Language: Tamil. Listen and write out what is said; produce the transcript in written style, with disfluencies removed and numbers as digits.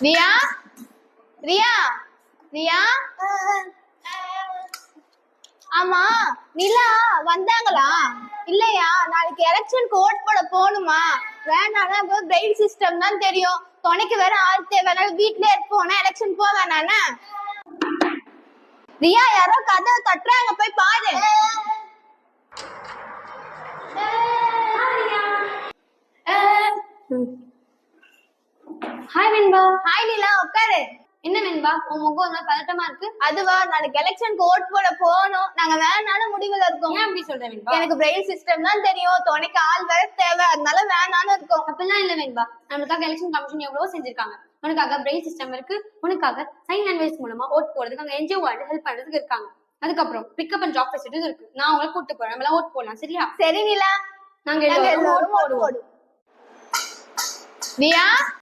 ரியா ரியா ரியா ஆமா நிலா வந்தாங்களா இல்லையா? நாளைக்கு எலெக்ஷனுக்கு ஓட் போட போகணுமா? வேணாம் பிரெயில் சிஸ்டம் தான் தெரியும், துணைக்கு வேற ஆள் தேவை, வீட்லயே இருப்போம். எலெக்ஷன் போக வேணானே. ரியா யாரோ கதவை தட்டுறாங்க, போய் பாரு. ஹாய் வெண்பா. ஹாய் நிலா, உட்காரு. என்ன வெண்பா உன் முகம் ஒரு மாதிரி பதட்டமா இருக்கு? அதுவா, நாளைக்கு எலெக்ஷனுக்கு ஓட் போட போகணும், நாங்க வேணாலும் முடிவுல இருக்கோம். ஏன் அப்படி சொல்ற வெண்பா? எனக்கு பிரெயில் சிஸ்டம் தான் தெரியும், துணைக்கு ஆள் வேற தேவை, அதனால வேணாலும் இருக்கோம். அப்படிலாம் இல்ல வெண்பா, நமக்காக எலெக்ஷன் கமிஷன் எவ்வளவோ செஞ்சிருக்காங்க. உனக்காக பிரெயில் சிஸ்டம் இருக்கு, உனக்காக சைன் லாங்குவேஜ் மூலமா ஓட் போடுறதுக்கு அங்க என்ஜிஓ ஹெல்ப் பண்றதுக்கு இருக்காங்க. அதுக்கப்புறம் பிக்கப் அண்ட் ட்ராப் ஃபெசிலிட்டிஸ் இருக்கு. நான் உங்களை கூட்டு போறேன், நம்மள ஓட் போடலாம். சரியா? சரி நிலா, நாங்க எல்லாரும் ஓட் போடுவோம். ரியா